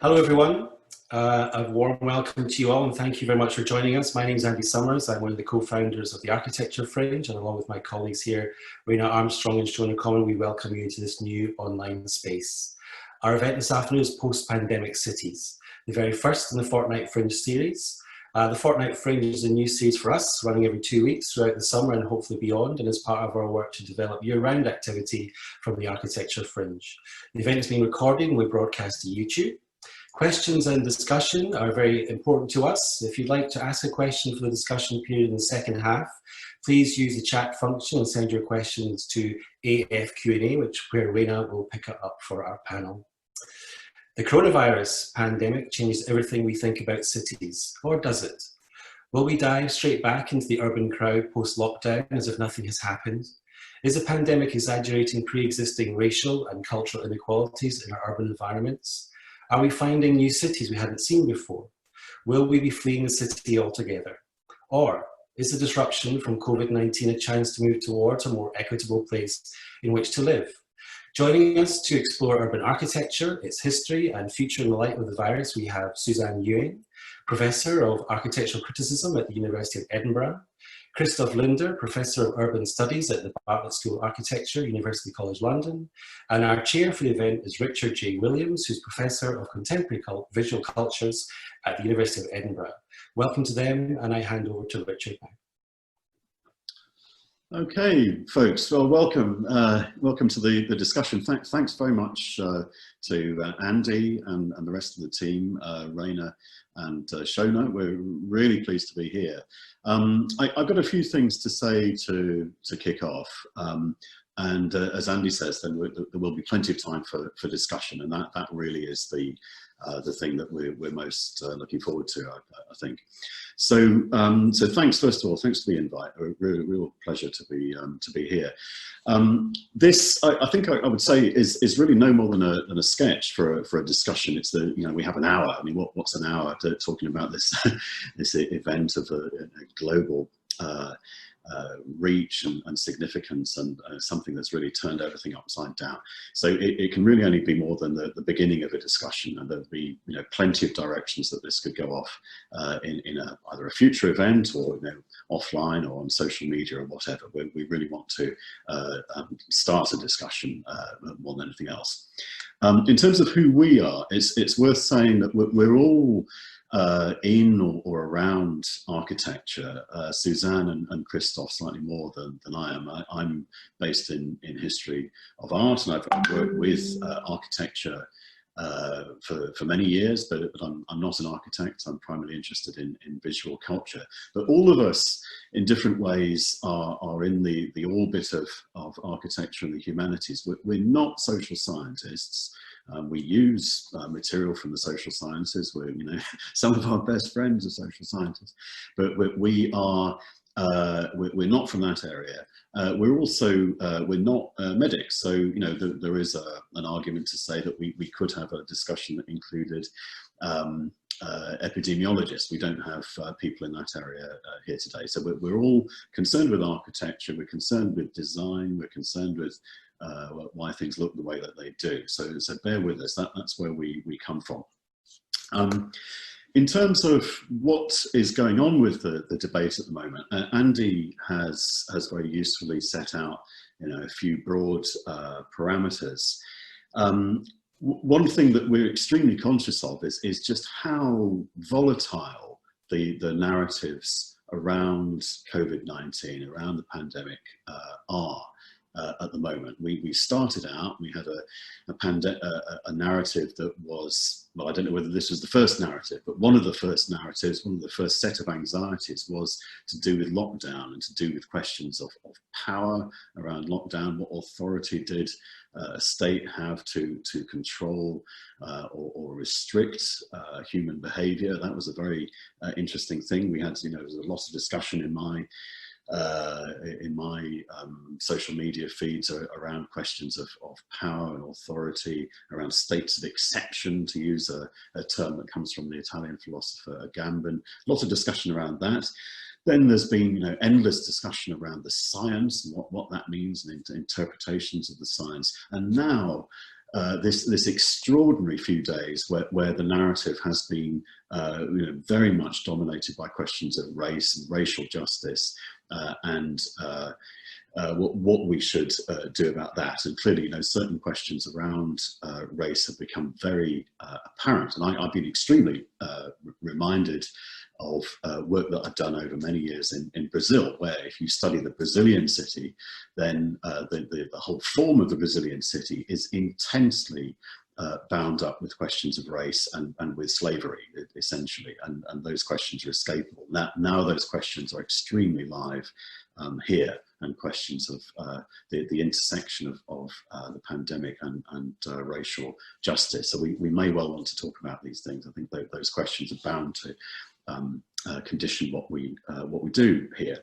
Hello everyone, a warm welcome to you all and thank you very much for joining us. My name is Andy Summers, I'm one of the co-founders of the Architecture Fringe, and along with my colleagues here, Raina Armstrong and Shona Common, we welcome you into this new online space. Our event this afternoon is Post-Pandemic Cities, the very first in the Fortnight Fringe series. The Fortnight Fringe is a new series for us, running every 2 weeks throughout the summer and hopefully beyond, and is part of our work to develop year-round activity from the Architecture Fringe. The event is being recorded and we broadcast to YouTube. Questions and discussion are very important to us. If you'd like to ask a question for the discussion period in the second half, please use the chat function and send your questions to AFQ&A, where Raina will pick it up for our panel. The coronavirus pandemic changes everything we think about cities, or does it? Will we dive straight back into the urban crowd post-lockdown as if nothing has happened? Is the pandemic exaggerating pre-existing racial and cultural inequalities in our urban environments? Are we finding new cities we hadn't seen before? Will we be fleeing the city altogether? Or is the disruption from COVID-19 a chance to move towards a more equitable place in which to live? Joining us to explore urban architecture, its history and future in the light of the virus, we have Suzanne Ewing, Professor of Architectural Criticism at the University of Edinburgh, Christoph Lindner, Professor of Urban Studies at the Bartlett School of Architecture, University College London, and our chair for the event is Richard J. Williams, who's Professor of Contemporary Visual Cultures at the University of Edinburgh. Welcome to them, and I hand over to Richard now. Okay, folks. Well, welcome. Welcome to the discussion. Thanks very much to Andy and the rest of the team, Raina and Shona. We're really pleased to be here. I've got a few things to say to kick off. And as Andy says, then there will be plenty of time for discussion, and that really is the thing that we're most looking forward to, I think. So thanks, first of all, thanks for the invite. A real pleasure to be here. This, I think I would say, is really no more than a sketch for a discussion. It's we have an hour. I mean, what's an hour talking about this this event of a global reach and significance, and something that's really turned everything upside down. So it can really only be more than the beginning of a discussion, and there'll be plenty of directions that this could go off in either a future event or offline or on social media or whatever. We really want to start a discussion more than anything else. In terms of who we are, it's worth saying that we're all in or around architecture. Suzanne and Christoph slightly more than I am. I'm based in history of art, and I've worked with architecture for many years, but I'm not an architect. I'm primarily interested in visual culture. But all of us, in different ways, are in the orbit of architecture and the humanities. We're not social scientists. We use material from the social sciences. We're, some of our best friends are social scientists, but we're not from that area. We're also we're not medics. So there is an argument to say that we could have a discussion that included epidemiologists. We don't have people in that area here today. So we're all concerned with architecture. We're concerned with design. We're concerned with why things look the way that they do. So bear with us. That's where we come from. In terms of what is going on with the debate at the moment, Andy has very usefully set out a few broad parameters. One thing that we're extremely conscious of is just how volatile the narratives around COVID-19, around the pandemic are. At the moment, we started out. We had a narrative that was, well, I don't know whether this was the first narrative, but one of the first narratives, one of the first set of anxieties was to do with lockdown and to do with questions of power around lockdown. What authority did a state have to control or restrict human behaviour? That was a very interesting thing. We had, there was a lot of discussion in my social media feeds around questions of power and authority, around states of exception, to use a term that comes from the Italian philosopher Gambin. Lots of discussion around that. Then there's been endless discussion around the science and what that means and interpretations of the science. And now this extraordinary few days where the narrative has been very much dominated by questions of race and racial justice, and what we should do about that. And clearly, certain questions around race have become very apparent. And I've been extremely reminded of work that I've done over many years in Brazil, where if you study the Brazilian city, then the whole form of the Brazilian city is intensely bound up with questions of race and with slavery, essentially, and those questions are escapable. Now those questions are extremely live here, and questions of the intersection of the pandemic and racial justice. So we may well want to talk about these things. I think those questions are bound to condition what we do here.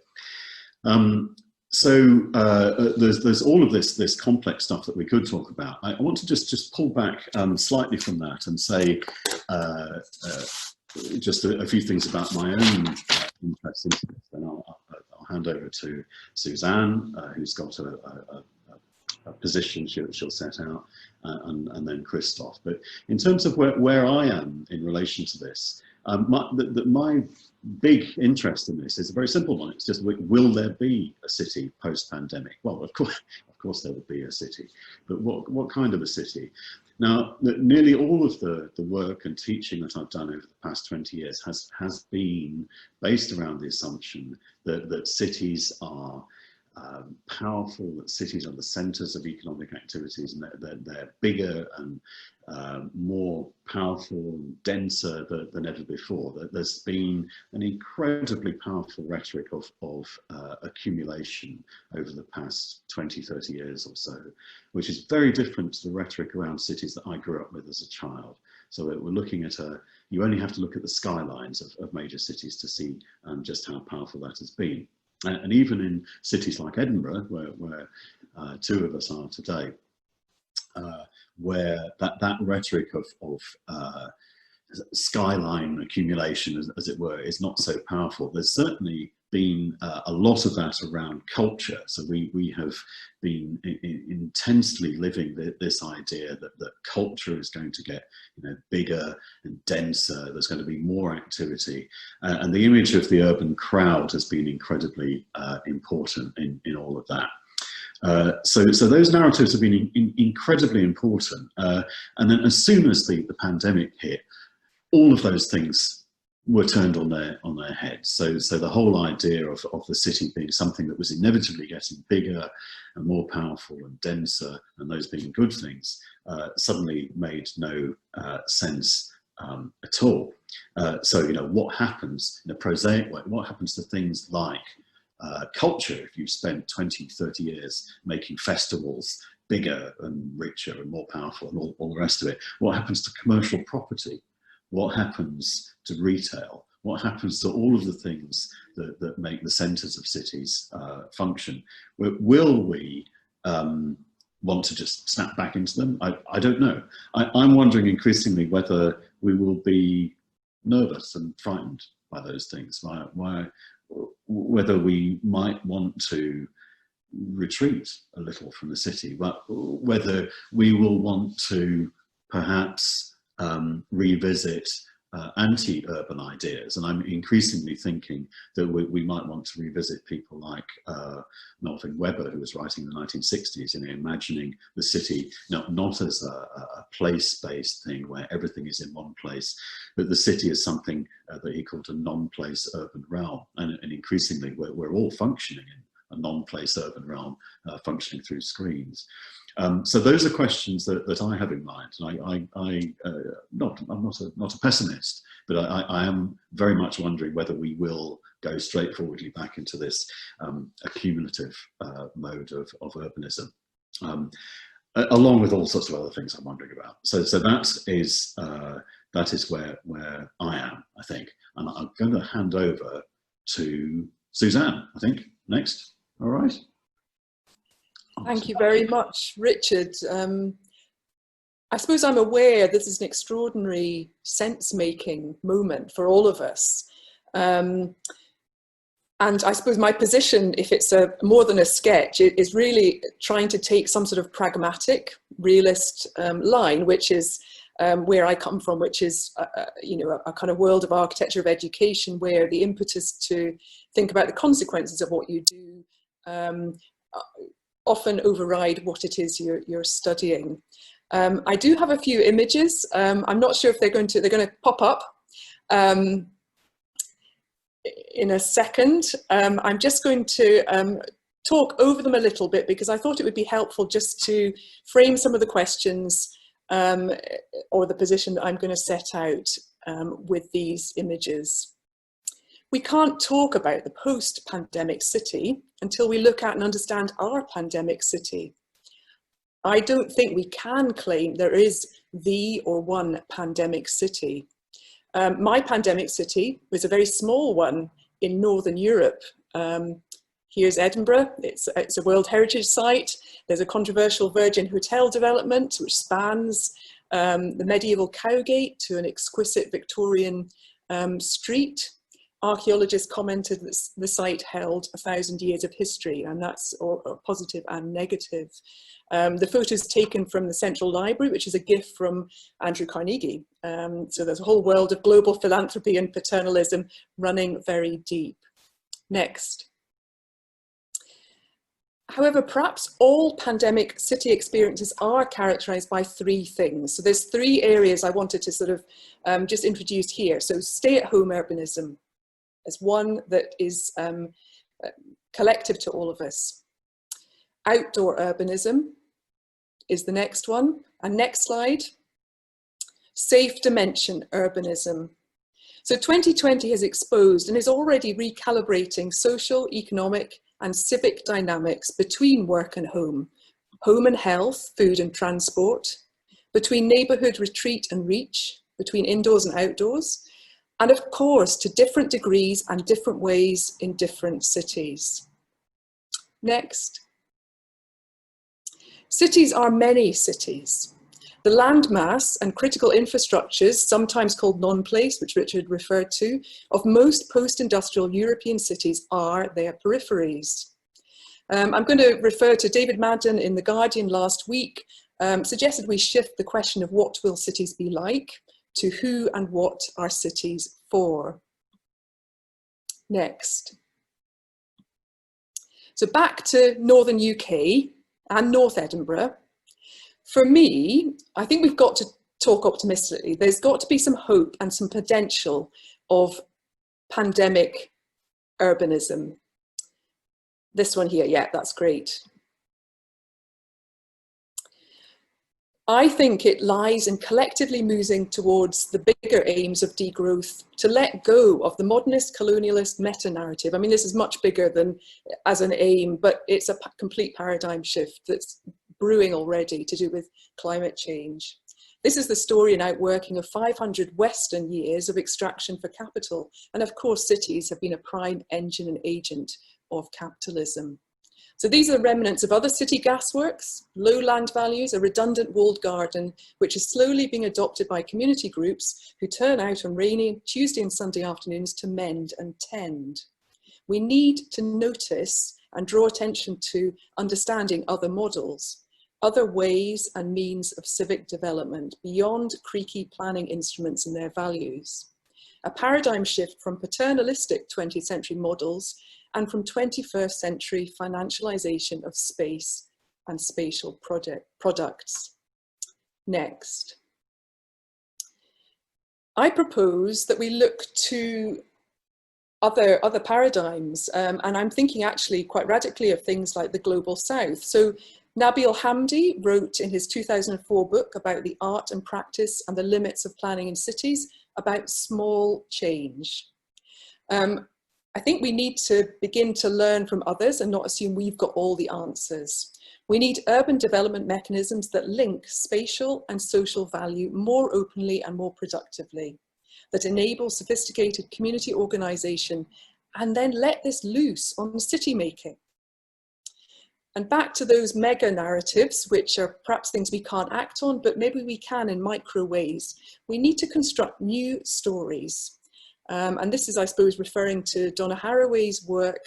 So there's all of this complex stuff that we could talk about. I want to just pull back slightly from that and say just a few things about my own interest in this. Then I'll hand over to Suzanne, who's got a position she'll set out, and then Christoph. But in terms of where I am in relation to this, my big interest in this is a very simple one. It's just, will there be a city post-pandemic? Well, of course there will be a city, but what kind of a city? Now, nearly all of the work and teaching that I've done over the past 20 years has been based around the assumption that cities are powerful, that cities are the centres of economic activities, and they're bigger and more powerful and denser than ever before. That there's been an incredibly powerful rhetoric of accumulation over the past 20, 30 years or so, which is very different to the rhetoric around cities that I grew up with as a child. So we're looking at you only have to look at the skylines of major cities to see just how powerful that has been. And even in cities like Edinburgh, where two of us are today, where that rhetoric of skyline accumulation, as it were, is not so powerful. There's certainly been a lot of that around culture. So we have been intensely living this idea that culture is going to get bigger and denser. There's going to be more activity, and the image of the urban crowd has been incredibly important in all of that. So those narratives have been incredibly important. And then as soon as the pandemic hit, all of those things were turned on their heads. So the whole idea of the city being something that was inevitably getting bigger and more powerful and denser, and those being good things, suddenly made no sense at all. So what happens in a prosaic way? What happens to things like culture if you spend 20, 30 years making festivals bigger and richer and more powerful and all the rest of it? What happens to commercial property? What happens to retail? What happens to all of the things that make the centres of cities function? Will we want to just snap back into them? I don't know. I'm wondering increasingly whether we will be nervous and frightened by those things, whether we might want to retreat a little from the city, but whether we will want to perhaps revisit anti-urban ideas. And I'm increasingly thinking that we might want to revisit people like Melvin Webber, who was writing in the 1960s, imagining the city not as a place-based thing where everything is in one place, but the city is something that he called a non-place urban realm. And increasingly we're all functioning in a non-place urban realm, functioning through screens. So those are questions that I have in mind. And I'm not a pessimist, but I am very much wondering whether we will go straightforwardly back into this accumulative mode of urbanism, along with all sorts of other things I'm wondering about. So that is where I am, I think. And I'm going to hand over to Suzanne, I think, next. All right. Thank you very much, Richard. I suppose I'm aware this is an extraordinary sense-making moment for all of us. And I suppose my position, if it's more than a sketch, is really trying to take some sort of pragmatic, realist line, which is where I come from, which is a kind of world of architecture of education, where the impetus to think about the consequences of what you do often override what it is you're studying. I do have a few images. I'm not sure if they're going to pop up in a second. I'm just going to talk over them a little bit, because I thought it would be helpful just to frame some of the questions or the position that I'm going to set out with these images. We can't talk about the post-pandemic city until we look at and understand our pandemic city. I don't think we can claim there is the or one pandemic city. My pandemic city was a very small one in Northern Europe. Here's Edinburgh. It's a World Heritage Site. There's a controversial Virgin Hotel development which spans the medieval Cowgate to an exquisite Victorian street. Archaeologists commented that the site held 1,000 years of history, and that's positive and negative. The photos taken from the Central Library, which is a gift from Andrew Carnegie. So there's a whole world of global philanthropy and paternalism running very deep. Next. However, perhaps all pandemic city experiences are characterized by three things. So there's three areas I wanted to sort of just introduce here. So stay-at-home urbanism as one that is collective to all of us. Outdoor urbanism is the next one. And next slide, safe dimension urbanism. So 2020 has exposed and is already recalibrating social, economic, and civic dynamics between work and home and health, food and transport, between neighbourhood retreat and reach, between indoors and outdoors, and of course to different degrees and different ways in different cities. Next. Cities are many cities. The landmass and critical infrastructures, sometimes called non-place, which Richard referred to, of most post-industrial European cities are their peripheries. I'm going to refer to David Madden in The Guardian last week, suggested we shift the question of what will cities be like to who and what are cities for. Next. So back to Northern UK and North Edinburgh. For me, I think we've got to talk optimistically. There's got to be some hope and some potential of pandemic urbanism. This one here, yeah, that's great. I think it lies in collectively moving towards the bigger aims of degrowth, to let go of the modernist colonialist meta-narrative. I mean, this is much bigger than as an aim, but it's a complete paradigm shift that's brewing already to do with climate change. This is the story and outworking of 500 Western years of extraction for capital. And of course, cities have been a prime engine and agent of capitalism. So these are remnants of other city gasworks, low land values, a redundant walled garden, which is slowly being adopted by community groups who turn out on rainy Tuesday and Sunday afternoons to mend and tend. We need to notice and draw attention to understanding other models, other ways and means of civic development beyond creaky planning instruments and their values. A paradigm shift from paternalistic 20th century models and from 21st century financialization of space and spatial products. Next. I propose that we look to other paradigms, and I'm thinking actually quite radically of things like the Global South. So Nabil Hamdi wrote in his 2004 book about the art and practice and the limits of planning in cities about small change. I think we need to begin to learn from others and not assume we've got all the answers. We need urban development mechanisms that link spatial and social value more openly and more productively, that enable sophisticated community organisation, and then let this loose on city making. And back to those mega narratives, which are perhaps things we can't act on, but maybe we can in micro ways. We need to construct new stories. And this is, I suppose, referring to Donna Haraway's work,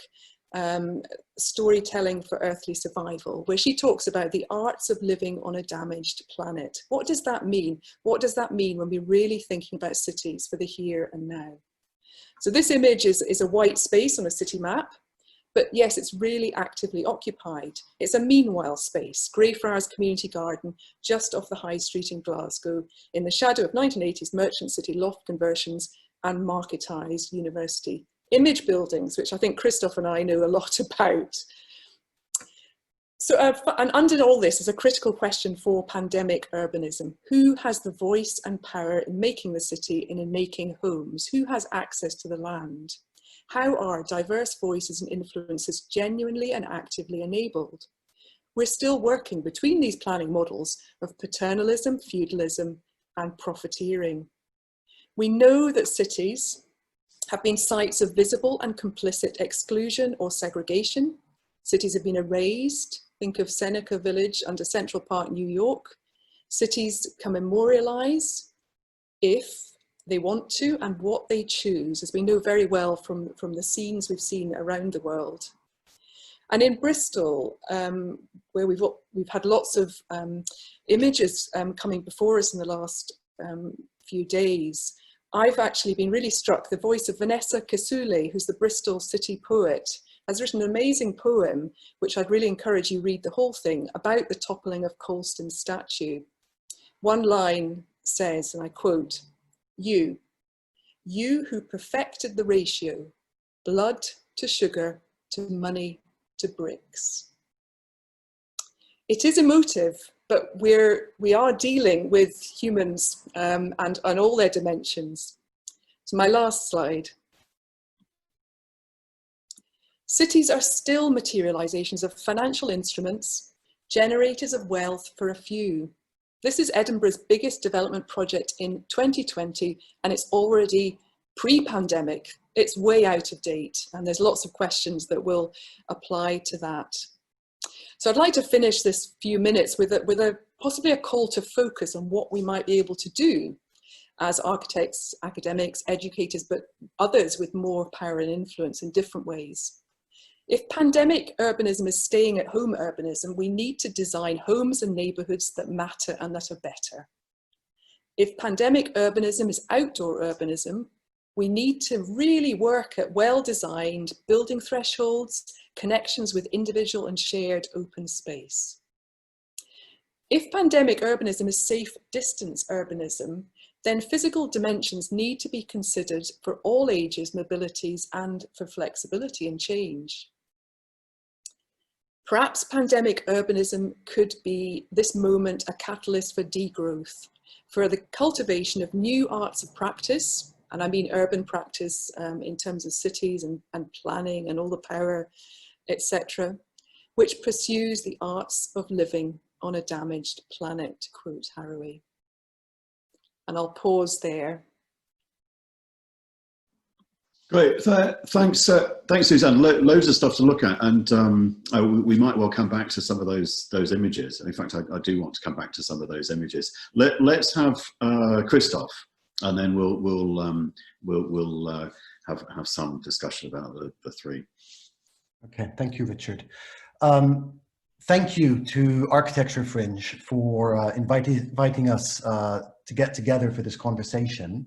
Storytelling for Earthly Survival, where she talks about the arts of living on a damaged planet. What does that mean? What does that mean when we're really thinking about cities for the here and now? So this image is a white space on a city map, but yes, it's really actively occupied. It's a meanwhile space, Greyfriars Community Garden, just off the High Street in Glasgow, in the shadow of 1980s Merchant City loft conversions and marketised university image buildings, which I think Christoph and I know a lot about. So, and under all this is a critical question for pandemic urbanism. Who has the voice and power in making the city and in making homes? Who has access to the land? How are diverse voices and influences genuinely and actively enabled? We're still working between these planning models of paternalism, feudalism, and profiteering. We know that cities have been sites of visible and complicit exclusion or segregation. Cities have been erased. Think of Seneca Village under Central Park, New York. Cities can memorialize if they want to and what they choose, as we know very well from the scenes we've seen around the world. And in Bristol, where we've had lots of images coming before us in the last few days, I've actually been really struck. The voice of Vanessa Kisuule, who's the Bristol city poet, has written an amazing poem, which I'd really encourage you read the whole thing, about the toppling of Colston's statue. One line says, and I quote, you who perfected the ratio, blood to sugar to money to bricks. It is emotive, but we are dealing with humans and all their dimensions. So my last slide. Cities are still materializations of financial instruments, generators of wealth for a few. This is Edinburgh's biggest development project in 2020, and it's already pre-pandemic. It's way out of date, and there's lots of questions that will apply to that. So I'd like to finish this few minutes with possibly a call to focus on what we might be able to do as architects, academics, educators, but others with more power and influence in different ways. If pandemic urbanism is staying at home urbanism, we need to design homes and neighbourhoods that matter and that are better. If pandemic urbanism is outdoor urbanism, we need to really work at well-designed building thresholds, connections with individual and shared open space. If pandemic urbanism is safe distance urbanism, then physical dimensions need to be considered for all ages, mobilities, and for flexibility and change. Perhaps pandemic urbanism could be this moment a catalyst for degrowth, for the cultivation of new arts of practice, and I mean urban practice in terms of cities and planning and all the power, etc., which pursues the arts of living on a damaged planet, to quote Haraway. And I'll pause there. Great, thanks Suzanne. Loads of stuff to look at, and we might well come back to some of those images. In fact, I do want to come back to some of those images. Let's have Christoph, and then we'll have some discussion about the three. Okay, thank you, Richard. Thank you to Architecture Fringe for inviting us to get together for this conversation.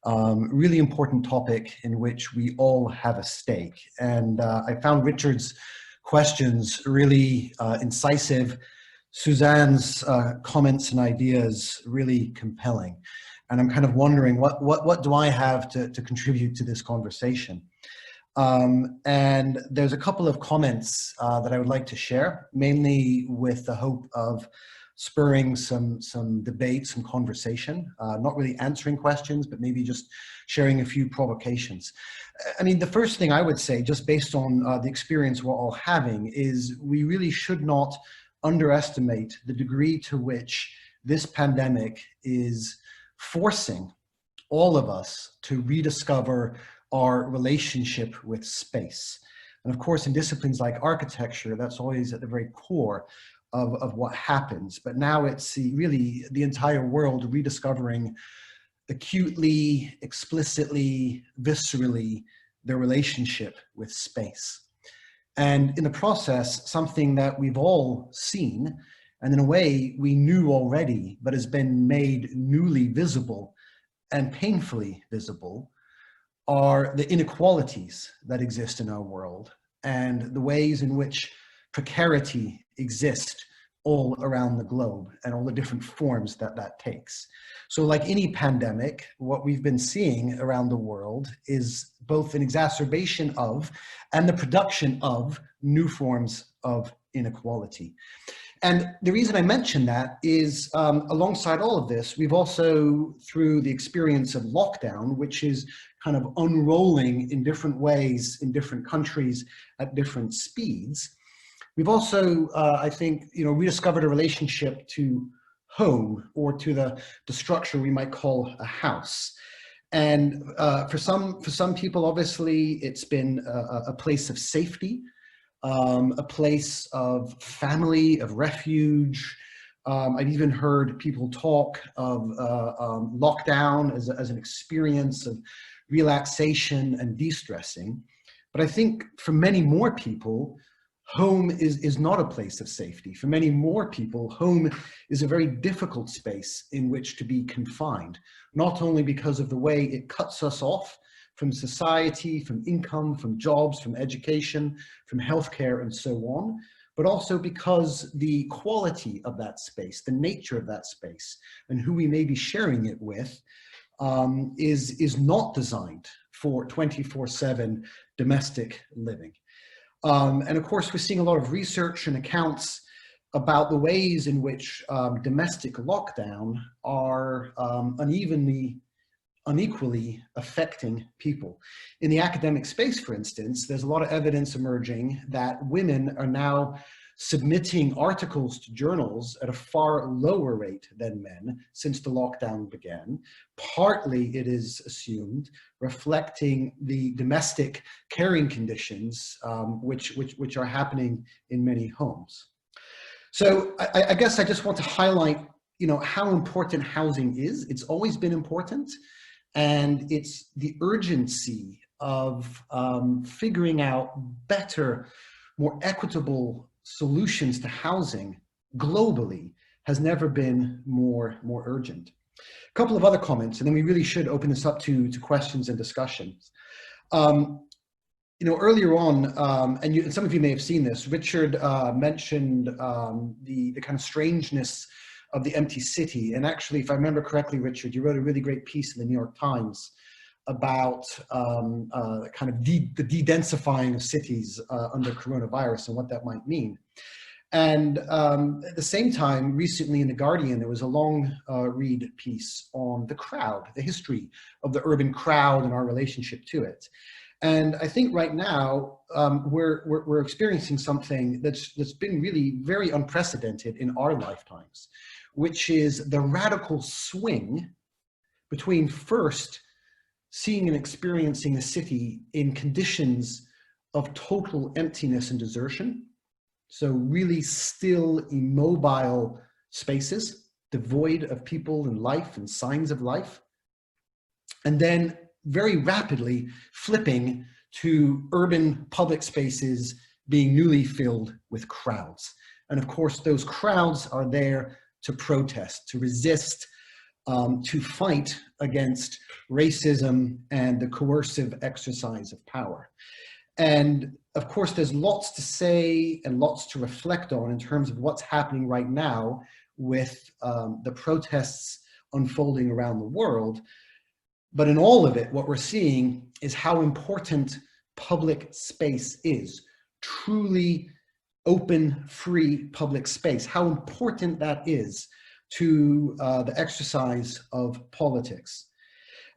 Really important topic in which we all have a stake. And I found Richard's questions really incisive, Suzanne's comments and ideas really compelling. And I'm kind of wondering, what do I have to contribute to this conversation? And there's a couple of comments that I would like to share, mainly with the hope of spurring some debate, some conversation, not really answering questions, but maybe just sharing a few provocations. I mean, the first thing I would say, just based on the experience we're all having, is we really should not underestimate the degree to which this pandemic is forcing all of us to rediscover our relationship with space. And of course, in disciplines like architecture, that's always at the very core of what happens. But now it's really the entire world rediscovering acutely, explicitly, viscerally, their relationship with space. And in the process, something that we've all seen, and in a way we knew already, but has been made newly visible and painfully visible, are the inequalities that exist in our world and the ways in which precarity exists all around the globe and all the different forms that that takes. So like any pandemic, what we've been seeing around the world is both an exacerbation of and the production of new forms of inequality. And the reason I mention that is alongside all of this, we've also, through the experience of lockdown, which is kind of unrolling in different ways in different countries at different speeds, we've also, I think, rediscovered a relationship to home, or to the structure we might call a house. And for some people, obviously, it's been a place of safety, a place of family, of refuge. I've even heard people talk of lockdown as an experience of relaxation and de-stressing. But I think for many more people, home is not a place of safety. For many more people, home is a very difficult space in which to be confined, not only because of the way it cuts us off from society, from income, from jobs, from education, from healthcare, and so on, but also because the quality of that space, the nature of that space, and who we may be sharing it with is not designed for 24/7 domestic living. And of course, we're seeing a lot of research and accounts about the ways in which domestic lockdown are unequally affecting people. In the academic space, for instance, there's a lot of evidence emerging that women are now submitting articles to journals at a far lower rate than men since the lockdown began. Partly, it is assumed, reflecting the domestic caring conditions which are happening in many homes. So I guess I just want to highlight, how important housing is. It's always been important, and it's the urgency of figuring out better, more equitable solutions to housing globally has never been more urgent. A couple of other comments, and then we really should open this up to questions and discussions. Earlier on, and some of you may have seen this, Richard mentioned the kind of strangeness of the empty city. And actually, if I remember correctly, Richard, you wrote a really great piece in the New York Times about kind of the de-densifying of cities under coronavirus and what that might mean. And at the same time, recently in The Guardian, there was a long read piece on the crowd, the history of the urban crowd and our relationship to it. And I think right now we're experiencing something that's been really very unprecedented in our lifetimes, which is the radical swing between first seeing and experiencing a city in conditions of total emptiness and desertion. So really still immobile spaces, devoid of people and life and signs of life. And then very rapidly flipping to urban public spaces being newly filled with crowds. And of course, those crowds are there to protest, to resist, to fight against racism and the coercive exercise of power. And of course, there's lots to say and lots to reflect on in terms of what's happening right now with the protests unfolding around the world. But in all of it, what we're seeing is how important public space is, truly open, free public space, how important that is to the exercise of politics.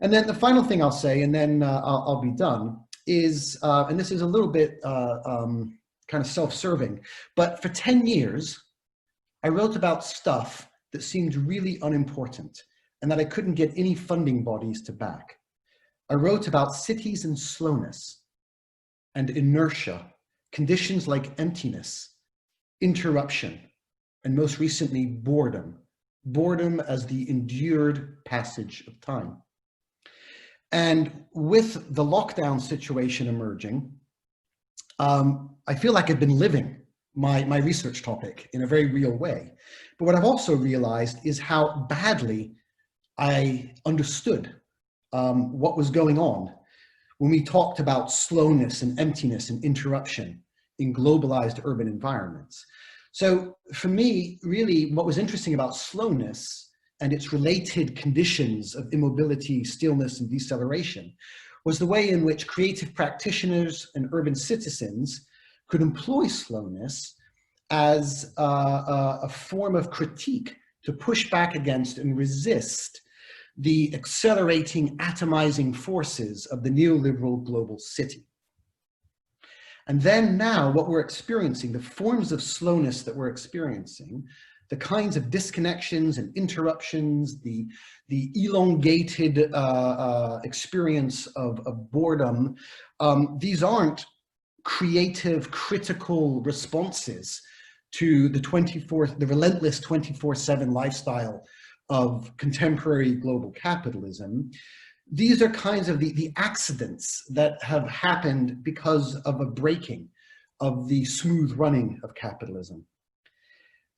And then the final thing I'll say, and then I'll be done, is, and this is a little bit kind of self-serving, but for 10 years, I wrote about stuff that seemed really unimportant and that I couldn't get any funding bodies to back. I wrote about cities and slowness and inertia, conditions like emptiness, interruption, and most recently, boredom, boredom as the endured passage of time. And with the lockdown situation emerging, I feel like I've been living my research topic in a very real way. But what I've also realized is how badly I understood what was going on when we talked about slowness and emptiness and interruption in globalized urban environments. So for me, really, what was interesting about slowness and its related conditions of immobility, stillness, and deceleration was the way in which creative practitioners and urban citizens could employ slowness as a form of critique to push back against and resist the accelerating, atomizing forces of the neoliberal global city. And then now what we're experiencing, the forms of slowness that we're experiencing, the kinds of disconnections and interruptions, the elongated experience of boredom, these aren't creative, critical responses to the relentless 24/7 lifestyle of contemporary global capitalism. These are kinds of the accidents that have happened because of a breaking of the smooth running of capitalism.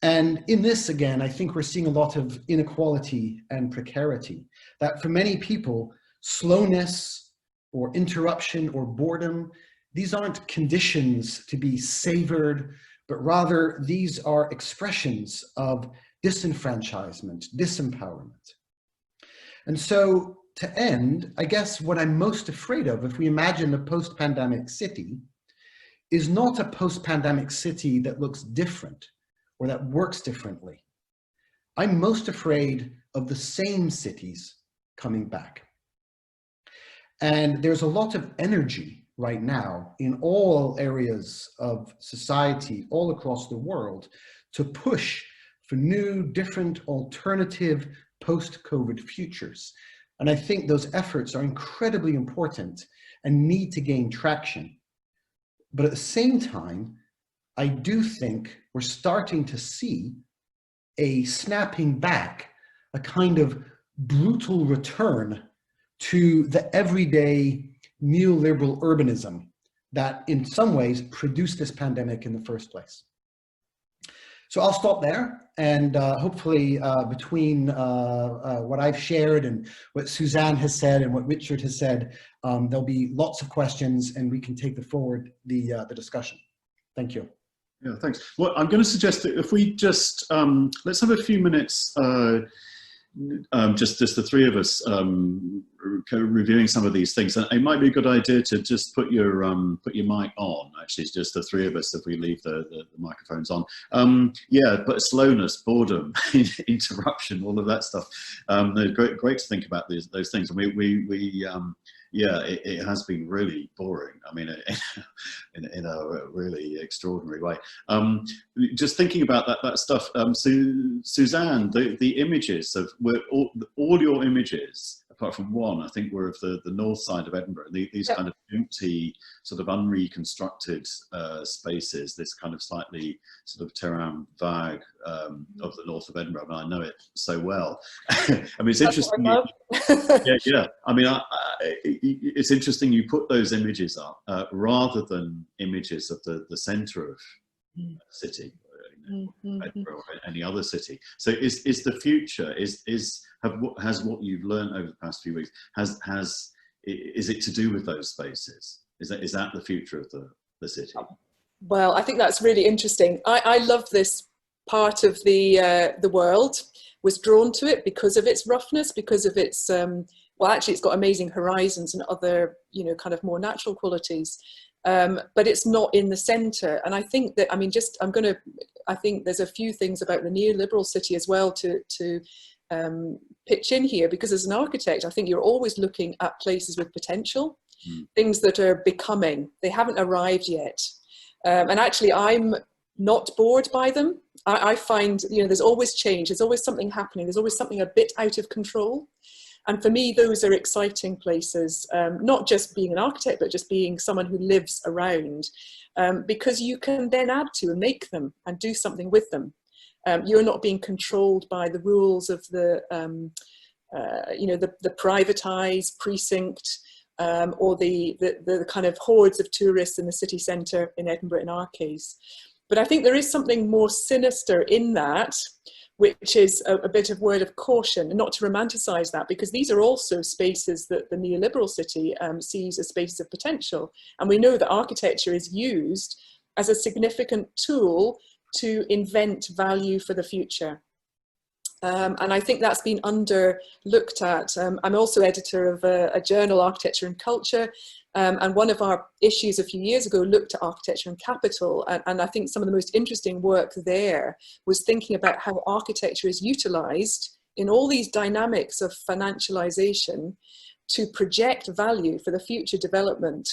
And in this, again, I think we're seeing a lot of inequality and precarity, that for many people, slowness or interruption or boredom, these aren't conditions to be savored, but rather these are expressions of disenfranchisement, disempowerment. And so to end, I guess what I'm most afraid of, if we imagine a post-pandemic city, is not a post-pandemic city that looks different or that works differently. I'm most afraid of the same cities coming back. And there's a lot of energy right now in all areas of society, all across the world, to push for new, different, alternative post-COVID futures. And I think those efforts are incredibly important and need to gain traction. But at the same time, I do think we're starting to see a snapping back, a kind of brutal return to the everyday neoliberal urbanism that in some ways produced this pandemic in the first place. So I'll stop there, and hopefully between what I've shared and what Suzanne has said and what Richard has said, there'll be lots of questions and we can take forward the discussion. Thank you. Yeah, thanks. Well, I'm going to suggest that if we just, let's have a few minutes, just the three of us reviewing some of these things. And it might be a good idea to just put your mic on, actually. It's just the three of us if we leave the microphones on. Yeah, but slowness, boredom, interruption, all of that stuff. Great to think about those things. And yeah, it has been really boring. I mean, in a really extraordinary way. Just thinking about that stuff, Suzanne, the images of all your images, apart from one, I think were of the north side of Edinburgh. These kind of empty, sort of unreconstructed spaces. This kind of slightly sort of terrain vague of the north of Edinburgh. And I know it so well. I mean, it's interesting. Yeah. I mean, it's interesting you put those images up rather than images of the centre of the city, Edinburgh or any other city. So is the future, has what you've learned over the past few weeks, is it to do with those spaces? Is that the future of the city? Well, I think that's really interesting. I love this part of the world, was drawn to it because of its roughness, because of its well, actually, it's got amazing horizons and other, kind of more natural qualities, but it's not in the centre. And I think that, I mean, I think there's a few things about the neoliberal city as well to pitch in here, because as an architect, I think you're always looking at places with potential, things that are becoming, they haven't arrived yet. And actually, I'm not bored by them. I find, there's always change, there's always something happening, there's always something a bit out of control. And for me, those are exciting places, not just being an architect, but just being someone who lives around, because you can then add to and make them and do something with them. You're not being controlled by the rules of the, the privatized precinct, or the kind of hordes of tourists in the city centre in Edinburgh in our case. But I think there is something more sinister in that, which is a bit of word of caution, and not to romanticise that, because these are also spaces that the neoliberal city sees as spaces of potential. And we know that architecture is used as a significant tool to invent value for the future. And I think that's been under-looked at. I'm also editor of a journal, Architecture and Culture, and one of our issues a few years ago looked at architecture and capital, and I think some of the most interesting work there was thinking about how architecture is utilised in all these dynamics of financialisation to project value for the future development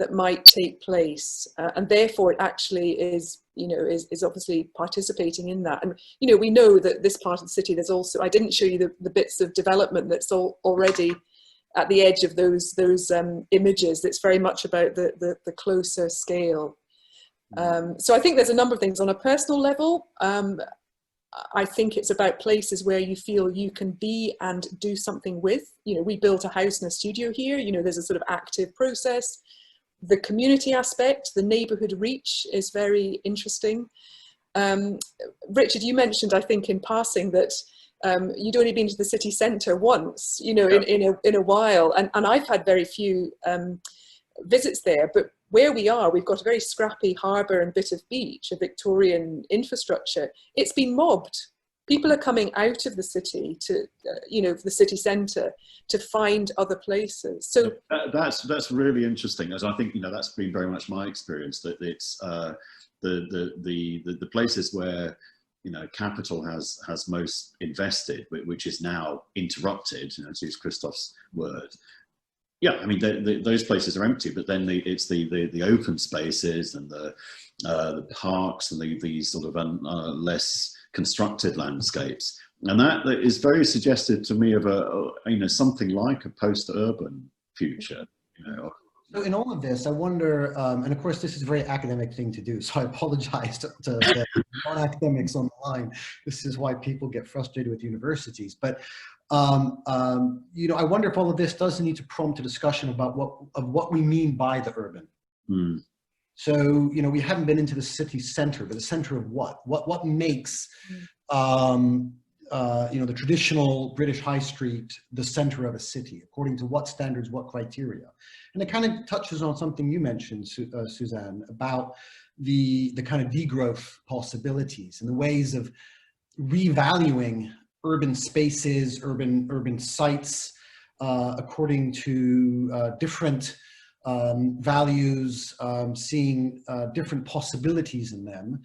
that might take place, and therefore it actually is, is obviously participating in that. And we know that this part of the city, there's also, I didn't show you the bits of development that's already at the edge of those images. It's very much about the closer scale. So I think there's a number of things on a personal level. I think it's about places where you feel you can be and do something with. We built a house and a studio here. There's a sort of active process. The community aspect, the neighbourhood reach is very interesting. Richard, you mentioned, I think in passing, that you'd only been to the city centre once, in a while, and I've had very few visits there. But where we are, we've got a very scrappy harbour and bit of beach, a Victorian infrastructure. It's been mobbed. People are coming out of the city to, the city centre to find other places. So that's really interesting, as I think that's been very much my experience. That it's the places where capital has most invested, which is now interrupted. To use Christoph's word. Yeah, I mean those places are empty, but then it's the open spaces and the parks and these sort of less constructed landscapes, and that is very suggestive to me of something like a post-urban future. So in all of this, I wonder, and of course this is a very academic thing to do, so I apologize to the non-academics on the line. This is why people get frustrated with universities. But I wonder if all of this does need to prompt a discussion about what we mean by the urban. Mm. So, we haven't been into the city center, but the center of what? What makes, the traditional British high street the center of a city? According to what standards, what criteria? And it kind of touches on something you mentioned, Suzanne, about the kind of degrowth possibilities and the ways of revaluing urban spaces, urban sites, according to different values, seeing different possibilities in them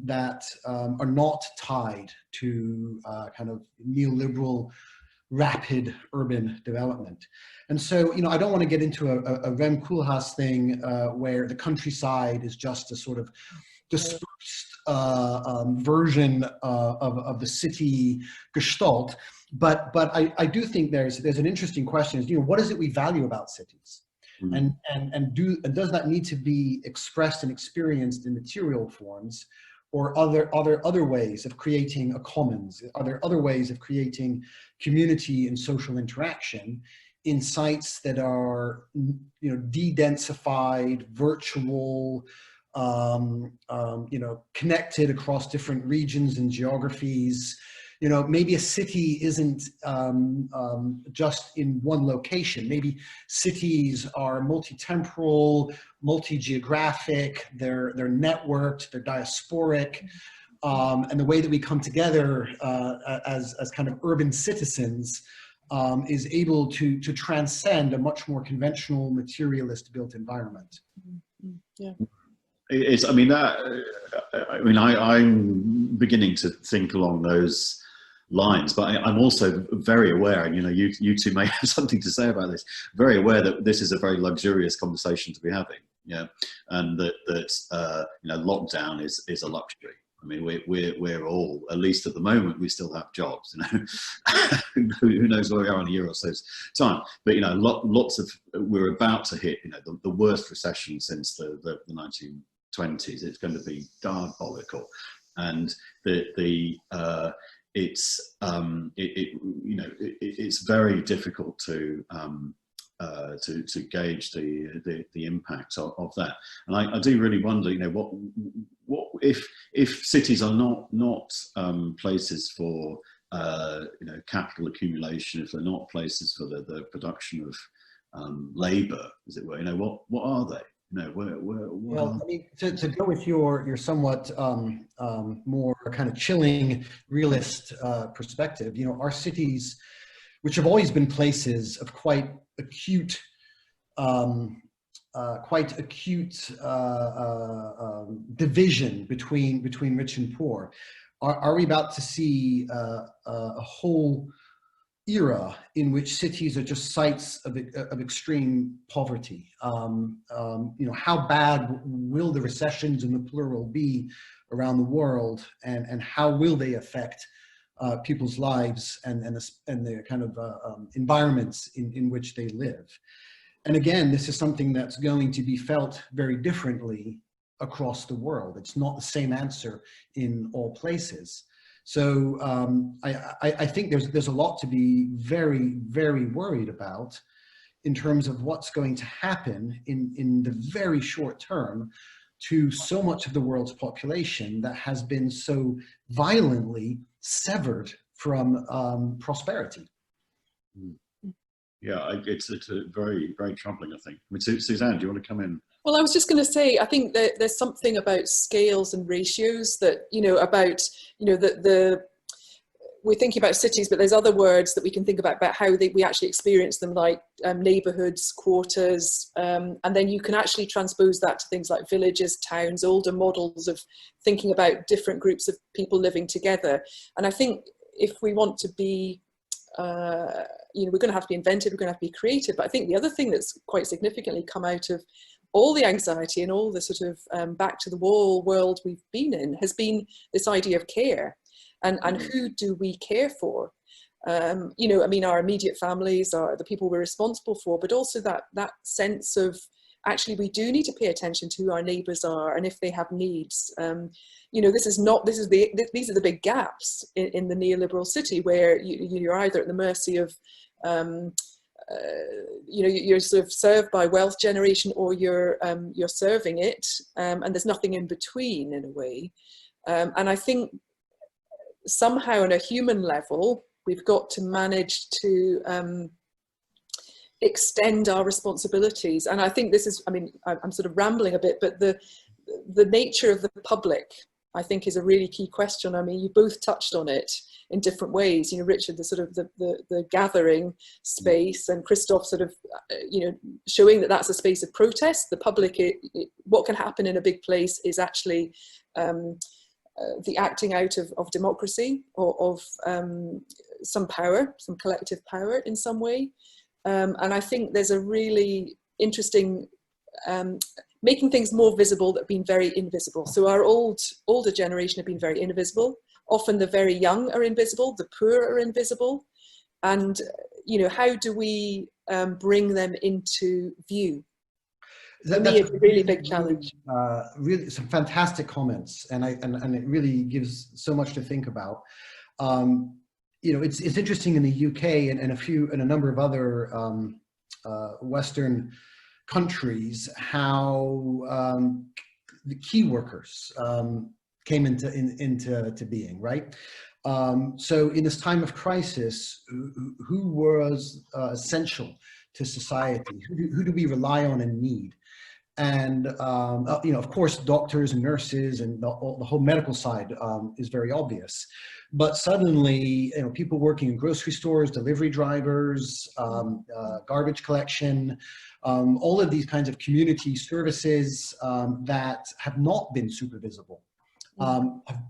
that are not tied to kind of neoliberal rapid urban development. And so, I don't want to get into a Rem Koolhaas thing where the countryside is just a sort of dispersed version of the city gestalt. But I do think there's an interesting question is, what is it we value about cities? Mm-hmm. And does that need to be expressed and experienced in material forms, or other ways of creating a commons? Are there other ways of creating community and social interaction in sites that are, de-densified, virtual, connected across different regions and geographies? Maybe a city isn't just in one location. Maybe cities are multi-temporal, multi-geographic, they're networked, they're diasporic, and the way that we come together as kind of urban citizens is able to transcend a much more conventional materialist built environment. Yeah. I'm beginning to think along those lines, but I'm also very aware, and you two may have something to say about this, very aware that this is a very luxurious conversation to be having, and that lockdown is a luxury. I mean, we're all, at least at the moment, we still have jobs. Who knows where we are in a year or so's time? But we're about to hit the worst recession since the 1920s. It's going to be diabolical. and it's very difficult to gauge the impact of that. And I do really wonder, what if cities are not places for capital accumulation, if they're not places for the production of labour, as it were, what are they? Well, I mean, to go with your somewhat more kind of chilling realist perspective, our cities, which have always been places of quite acute division between rich and poor, are we about to see a whole era in which cities are just sites of extreme poverty? How bad will the recessions in the plural be around the world, and how will they affect people's lives and the kind of environments in which they live? And again, this is something that's going to be felt very differently across the world. It's not the same answer in all places. So I think there's a lot to be very, very worried about in terms of what's going to happen in the very short term to so much of the world's population that has been so violently severed from prosperity. Yeah, it's a very, very troubling, I think. I mean, Suzanne, do you want to come in? Well, I was just going to say, I think that there's something about scales and ratios that, we're thinking about cities, but there's other words that we can think about how we actually experience them, like neighborhoods, quarters, and then you can actually transpose that to things like villages, towns, older models of thinking about different groups of people living together. And I think if we want to be, we're going to have to be inventive, we're going to have to be creative. But I think the other thing that's quite significantly come out of all the anxiety and all the sort of back to the wall world we've been in has been this idea of care. And who do we care for? I mean, our immediate families are the people we're responsible for, but also that sense of actually we do need to pay attention to who our neighbours are and if they have needs. These are the big gaps in the neoliberal city where you're either at the mercy of you're sort of served by wealth generation, or you're serving it, and there's nothing in between in a way. And I think somehow on a human level, we've got to manage to extend our responsibilities. And I think this is, I mean, I'm sort of rambling a bit, but the nature of the public, I think, is a really key question. I mean, you both touched on it in different ways. Richard, the sort of the gathering space, and Christoph sort of, showing that that's a space of protest. The public, what can happen in a big place is actually the acting out of democracy, or of some power, some collective power in some way. And I think there's a really interesting making things more visible that have been very invisible. So our older generation have been very invisible. Often the very young are invisible, the poor are invisible. And, how do we bring them into view? For me, it's a really big challenge. Really, some fantastic comments, and it really gives so much to think about. It's interesting in the UK and a number of other Western countries how the key workers came into being, right? So in this time of crisis, who was essential to society? Who do we rely on and need? And of course, doctors and nurses and the whole medical side is very obvious. But suddenly, people working in grocery stores, delivery drivers, garbage collection, all of these kinds of community services that have not been super visible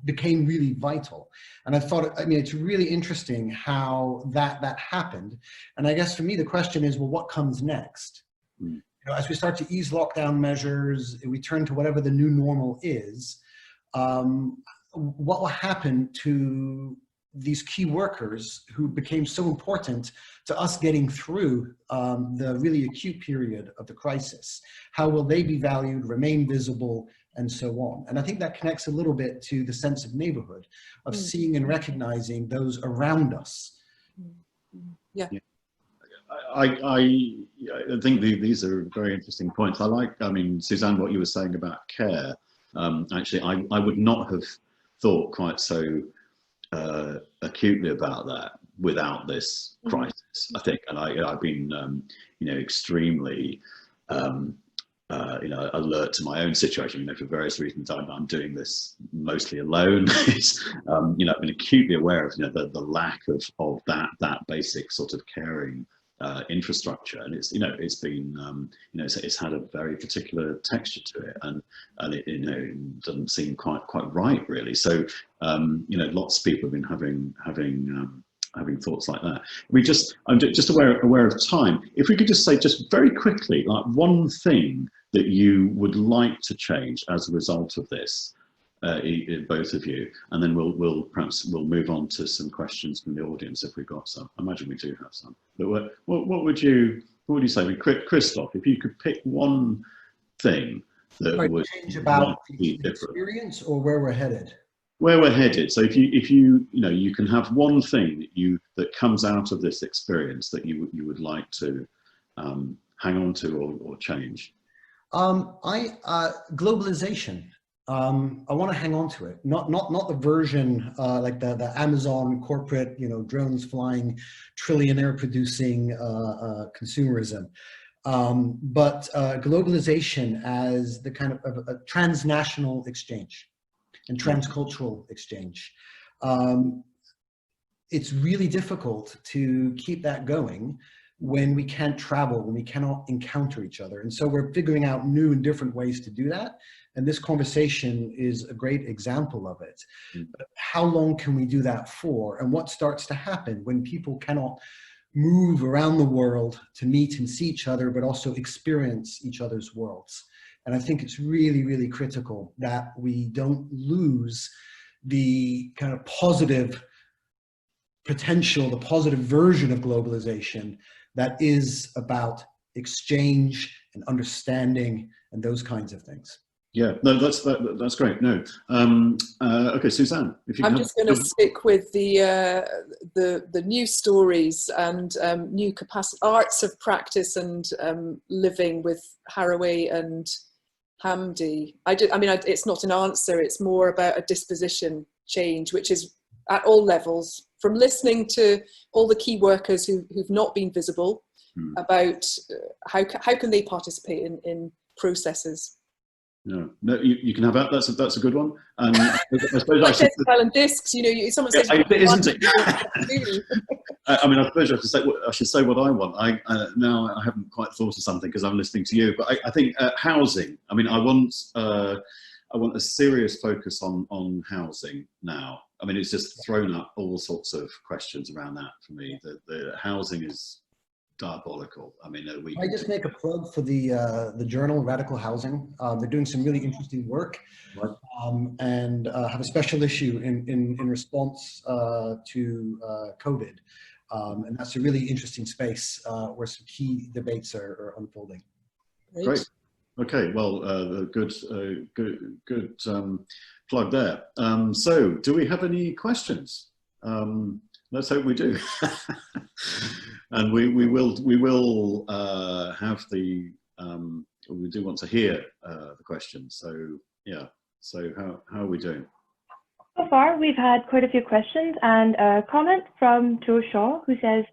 became really vital. And I thought, it's really interesting how that happened. And I guess for me, the question is, well, what comes next? As we start to ease lockdown measures, we turn to whatever the new normal is, what will happen to these key workers who became so important to us getting through the really acute period of the crisis? How will they be valued, remain visible, and so on. And I think that connects a little bit to the sense of neighborhood, of seeing and recognizing those around us. Yeah. I think these are very interesting points. I mean, Suzanne, what you were saying about care, actually, I would not have thought quite so acutely about that without this crisis, I think. And I've been, extremely, alert to my own situation. For various reasons, I'm doing this mostly alone. I've been acutely aware of, the lack of that basic sort of caring infrastructure, and it's been it's had a very particular texture to it, and it doesn't seem quite right, really. So lots of people have been having thoughts like that. I'm just aware of time. If we could just say, just very quickly, like one thing that you would like to change as a result of this, both of you, and then we'll perhaps move on to some questions from the audience if we've got some. I imagine we do have some. But what would you say? I mean, Christoph, if you could pick one thing that would change about be the experience, or where we're headed. Where we're headed. So if you can have one thing that comes out of this experience that you would like to hang on to or change. Globalization. I want to hang on to it, not the version like the Amazon corporate, drones flying, trillionaire producing consumerism, but globalization as the kind of a transnational exchange and transcultural exchange. It's really difficult to keep that going when we can't travel, when we cannot encounter each other. And so we're figuring out new and different ways to do that. And this conversation is a great example of it. But how long can we do that for? And what starts to happen when people cannot move around the world to meet and see each other, but also experience each other's worlds? And I think it's really, really critical that we don't lose the kind of positive potential, the positive version of globalization that is about exchange and understanding and those kinds of things. Yeah, no, that's great. No, okay, Suzanne, if you I'm just going to stick with the new stories and new capacity, arts of practice and living with Haraway and Hamdi. It's not an answer. It's more about a disposition change, which is at all levels, from listening to all the key workers who've not been visible about how can they participate in processes. No, you can have that. That's a good one. And I suppose like and discs, someone says, isn't it? I mean, I suppose I should say what I want. Now I haven't quite thought of something because I'm listening to you, but I think housing. I mean, I want a serious focus on housing now. I mean, it's just thrown up all sorts of questions around that for me. The housing is diabolical. I mean, I just make a plug for the journal Radical Housing. They're doing some really interesting work, right. And have a special issue in response to COVID, and that's a really interesting space where some key debates are unfolding. Great. Okay. Well, good plug there. So, do we have any questions? Let's hope we do. And we will have the we do want to hear the questions. So yeah. So how are we doing? So far, we've had quite a few questions and a comment from Joe Shaw, who says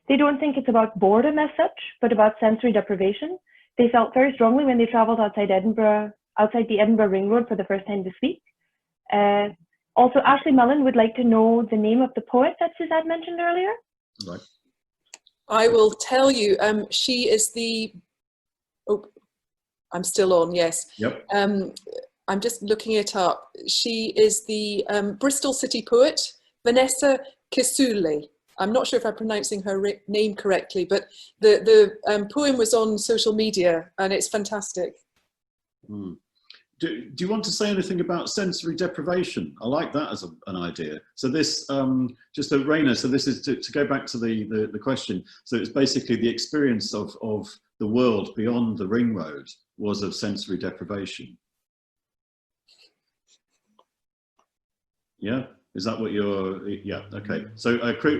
they don't think it's about boredom as such, but about sensory deprivation. They felt very strongly when they traveled outside the Edinburgh Ring Road for the first time this week. Also, Ashley Mullen would like to know the name of the poet that Suzanne mentioned earlier. Right. I will tell you, she is the, I'm still on, yes. Yep. I'm just looking it up. She is the Bristol City poet, Vanessa Kisule. I'm not sure if I'm pronouncing her name correctly, but the poem was on social media and it's fantastic. Mm. Do you want to say anything about sensory deprivation? I like that as an idea. So this, just to Raina, so this is to go back to the question. So it's basically the experience of the world beyond the ring road was of sensory deprivation. Yeah. Is that what you're, yeah, okay. So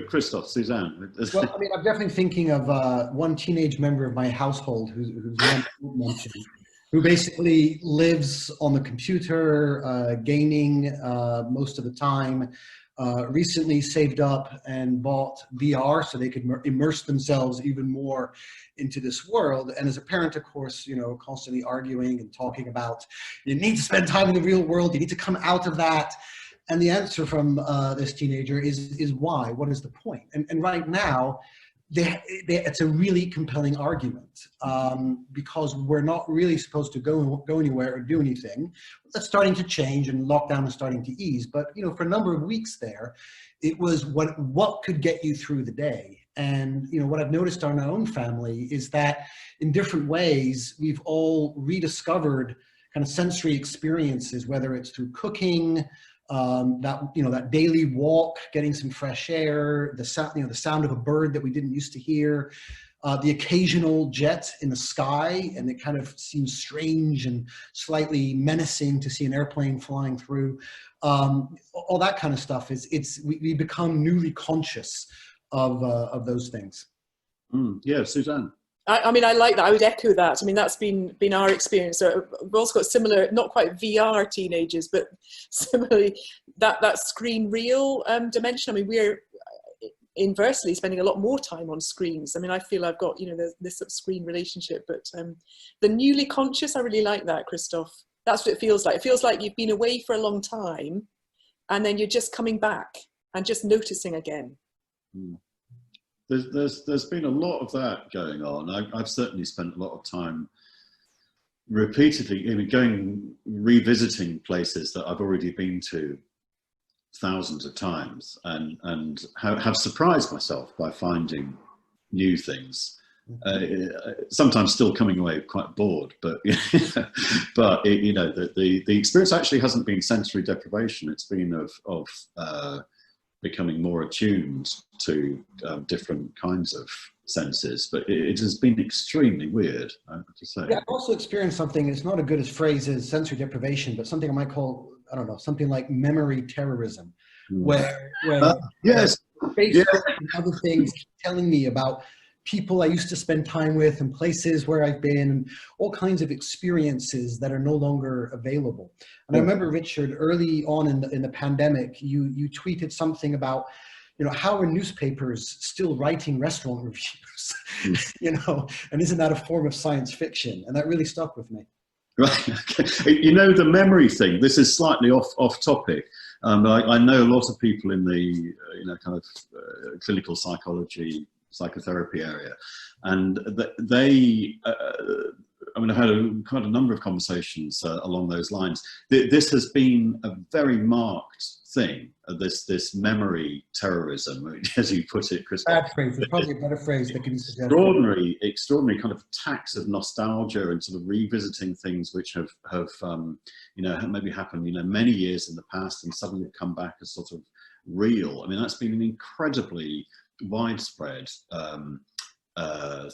Christoph, Suzanne. Well, I mean, I'm definitely thinking of one teenage member of my household who's mentioned, who basically lives on the computer, gaming most of the time, recently saved up and bought VR so they could immerse themselves even more into this world. And as a parent, of course, you know, constantly arguing and talking about, you need to spend time in the real world, you need to come out of that. And the answer from this teenager is why? What is the point? And right now, it's a really compelling argument because we're not really supposed to go anywhere or do anything. That's starting to change and lockdown is starting to ease. But you know, for a number of weeks there, it was what could get you through the day. And you know, what I've noticed in our own family is that in different ways, we've all rediscovered kind of sensory experiences, whether it's through cooking, that daily walk, getting some fresh air, the sound of a bird that we didn't used to hear, the occasional jet in the sky, and it kind of seems strange and slightly menacing to see an airplane flying through. All that kind of stuff we become newly conscious of those things. Yeah, Suzanne. I mean, I like that. I would echo that. I mean, that's been our experience. So we've also got similar, not quite VR teenagers, but similarly that screen reel dimension. I mean, we're inversely spending a lot more time on screens. I mean, I feel I've got, you know, this sort of screen relationship, but the newly conscious, I really like that, Christoph. That's what it feels like. It feels like you've been away for a long time and then you're just coming back and just noticing again. There's been a lot of that going on. I've certainly spent a lot of time repeatedly revisiting places that I've already been to thousands of times, and have surprised myself by finding new things. Sometimes still coming away quite bored, but but you know, the experience actually hasn't been sensory deprivation. It's been of becoming more attuned to different kinds of senses, but it has been extremely weird, I have to say. Yeah, I've also experienced something, it's not as good as phrase as sensory deprivation, but something I might call, I don't know, something like memory terrorism, where yes, Facebook and other things telling me about people I used to spend time with and places where I've been, and all kinds of experiences that are no longer available. And I remember, Richard, early on in the pandemic, you tweeted something about, you know, how are newspapers still writing restaurant reviews, you know, and isn't that a form of science fiction? And that really stuck with me. Right. Okay. You know, the memory thing, this is slightly off topic. I know a lot of people in the kind of clinical psychotherapy area, and they I mean, I've had quite a number of conversations along those lines. This has been a very marked thing, this memory terrorism, as you put it, Chris. Bad phrase, there's probably a better phrase that can be suggested. Extraordinary kind of attacks of nostalgia and sort of revisiting things which have maybe happened, you know, many years in the past and suddenly come back as sort of real. I mean, that's been an incredibly widespread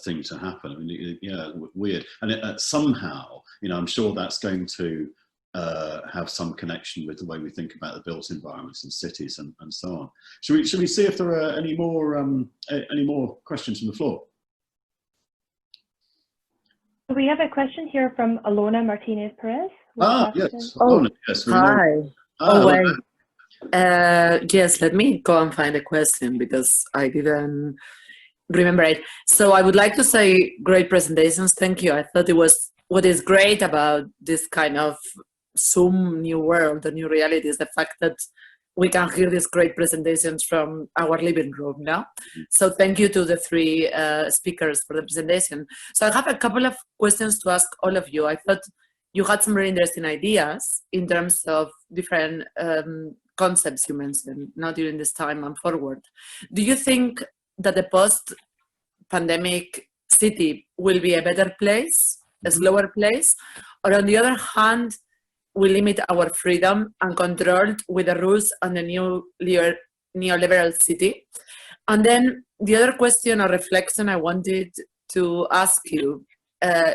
thing to happen. I mean, yeah, weird. And somehow, you know, I'm sure that's going to have some connection with the way we think about the built environments and cities and so on. Should we see if there are any more questions from the floor? We have a question here from Alona Martinez Perez. Yes. Alona, yes. Hi. Yes, let me go and find a question because I didn't remember it. So I would like to say great presentations. Thank you. I thought it was, what is great about this kind of Zoom new world, the new reality, is the fact that we can hear these great presentations from our living room now. So thank you to the three speakers for the presentation. So I have a couple of questions to ask all of you. I thought you had some very interesting ideas in terms of different concepts you mentioned, now during this time and forward. Do you think that the post-pandemic city will be a better place, a slower place, or on the other hand, we limit our freedom and controlled with the rules and the new neoliberal city? And then the other question or reflection I wanted to ask you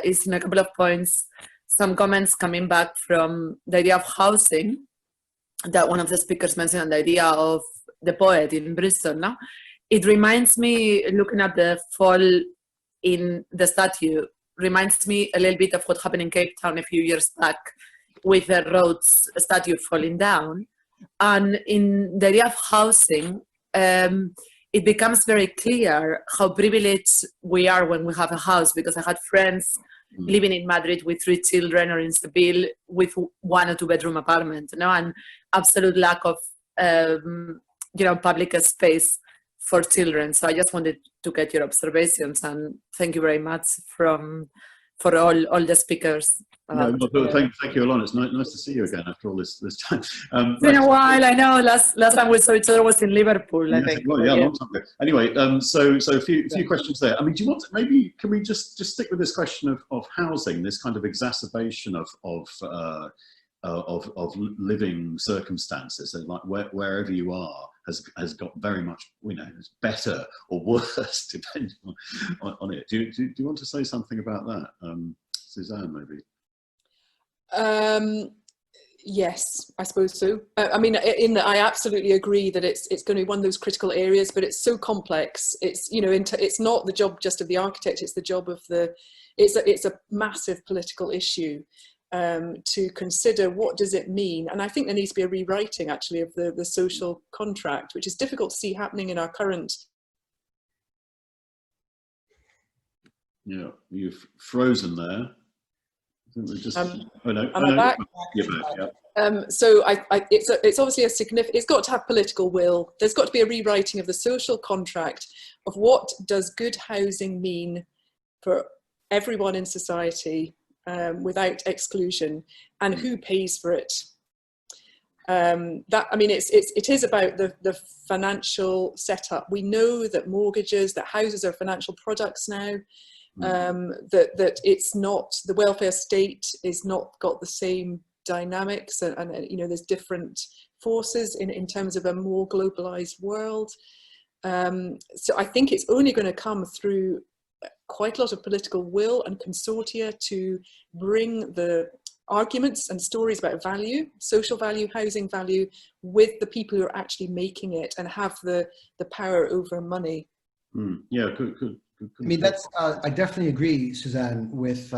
is in a couple of points, some comments coming back from the idea of housing that one of the speakers mentioned, the idea of the poet in Bristol, no? It reminds me, looking at the fall in the statue, reminds me a little bit of what happened in Cape Town a few years back with the Rhodes statue falling down. And in the area of housing, it becomes very clear how privileged we are when we have a house, because I had friends living in Madrid with 3 children, or in Seville with 1 or 2 bedroom apartment, you know, and absolute lack of, you know, public space for children. So I just wanted to get your observations, and thank you very much for all the speakers. No, thank you, Alon. It's nice to see you again after all this time. It's been a while, I know. Last time we saw each other was in Liverpool, I think. Well, yeah, a long time ago. Anyway, so a few questions there. I mean, do you want to, maybe can we just stick with this question of housing, this kind of exacerbation of living circumstances, and like wherever you are has got very much, you know, it's better or worse depending on it. Do you want to say something about that, Suzanne, maybe? Yes, I suppose so. I mean, in that I absolutely agree that it's going to be one of those critical areas, but it's so complex. It's, you know, it's not the job just of the architect. It's the job of it's a massive political issue to consider what does it mean. And I think there needs to be a rewriting actually of the social contract, which is difficult to see happening in our current. Yeah, you've frozen there. Just, oh no, am I back? You're back, yeah. So it's obviously a significant, it's got to have political will. There's got to be a rewriting of the social contract of what does good housing mean for everyone in society, without exclusion, and who pays for it. I mean, it is about the financial setup. We know that mortgages, that houses are financial products now. That it's not, the welfare state is not got the same dynamics, and you know, there's different forces in terms of a more globalized world. So I think it's only going to come through quite a lot of political will and consortia to bring the arguments and stories about value, social value, housing value, with the people who are actually making it and have the power over money. Yeah, good. I mean, that's I definitely agree, Suzanne, with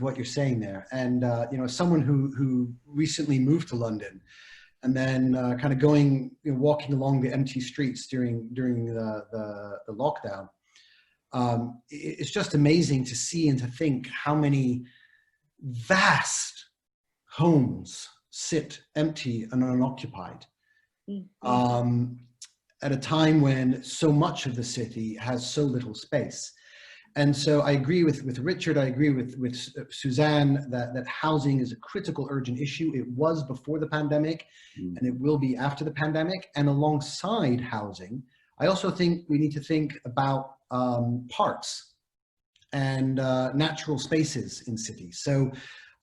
what you're saying there. And you know, someone who recently moved to London, and then kind of going, you know, walking along the empty streets during the lockdown, it's just amazing to see and to think how many vast homes sit empty and unoccupied. At a time when so much of the city has so little space. And so I agree with Richard, I agree with Suzanne that housing is a critical, urgent issue. It was before the pandemic, and it will be after the pandemic. And alongside housing, I also think we need to think about parks and natural spaces in cities. So,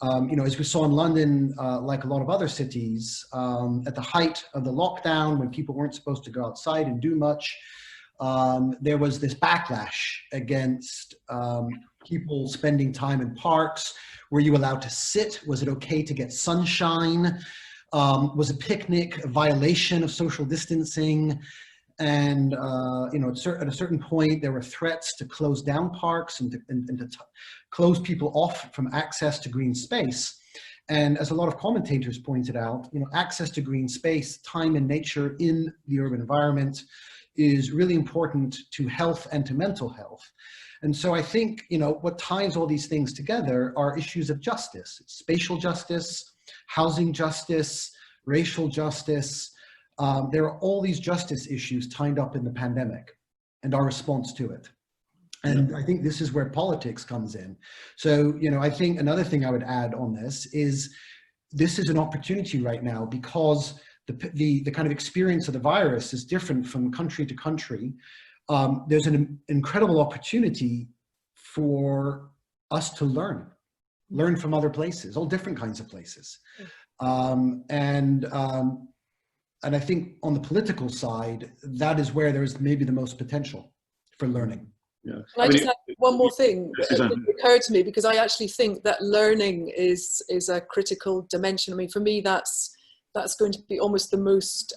you know, as we saw in London, like a lot of other cities, at the height of the lockdown, when people weren't supposed to go outside and do much, there was this backlash against people spending time in parks. Were you allowed to sit? Was it okay to get sunshine? Was a picnic a violation of social distancing? And you know, at a certain point, there were threats to close down parks and to close people off from access to green space. And as a lot of commentators pointed out, you know, access to green space, time and nature in the urban environment is really important to health and to mental health. And so I think, you know, what ties all these things together are issues of justice: spatial justice, housing justice, racial justice. There are all these justice issues tied up in the pandemic and our response to it. And I think this is where politics comes in. So, you know, I think another thing I would add on this is an opportunity right now, because the kind of experience of the virus is different from country to country. There's an incredible opportunity for us to learn from other places, all different kinds of places. And I think on the political side, that is where there is maybe the most potential for learning. Yeah. Can I just add one more thing that occurred to me, because I actually think that learning is a critical dimension. I mean, for me, that's that's going to be almost the most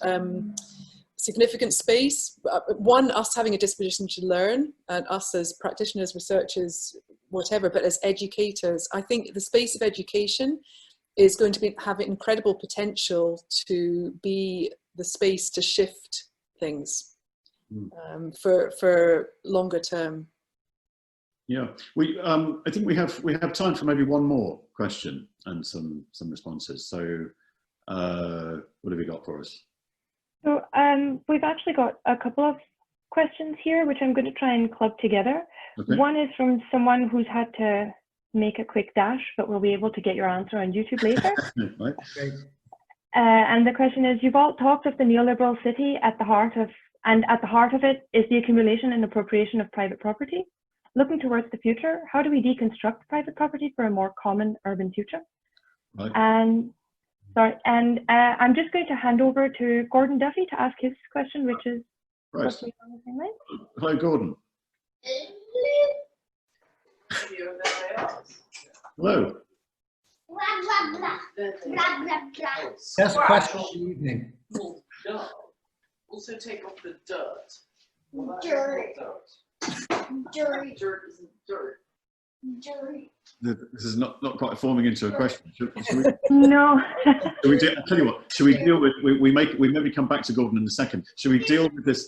significant space. One, us having a disposition to learn, and us as practitioners, researchers, whatever, but as educators, I think the space of education is going to have incredible potential to be the space to shift things for longer term. Yeah, I think we have time for maybe one more question and some responses. So, what have you got for us? So we've actually got a couple of questions here, which I'm going to try and club together. Okay. One is from someone who's had to make a quick dash, but we'll be able to get your answer on YouTube later. Right. Okay. And the question is, you've all talked of the neoliberal city at the heart of it is the accumulation and appropriation of private property. Looking towards the future, how do we deconstruct private property for a more common urban future? Right. And I'm just going to hand over to Gordon Duffy to ask his question, which is right. roughly on the same line. Hi, Gordon. Hello. Yes, question of the evening. Also take off the dirt. Dirt. Dirt isn't dirt. This is not quite forming into a question. Should we, no. I'll tell you what. Should we deal with? We maybe come back to Gordon in a second. Should we deal with this?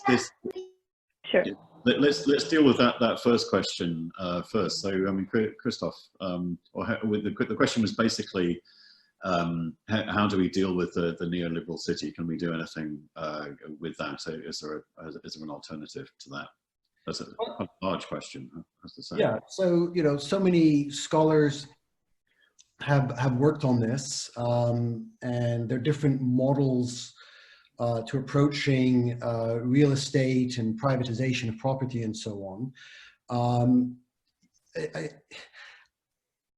Sure. Let's deal with that first question first. So I mean, Christoph, the question was basically, how do we deal with the neoliberal city? Can we do anything with that? So is there an alternative to that? That's a large question. Has to say. Yeah. So so many scholars have worked on this, and there are different models to approaching real estate and privatization of property and so on.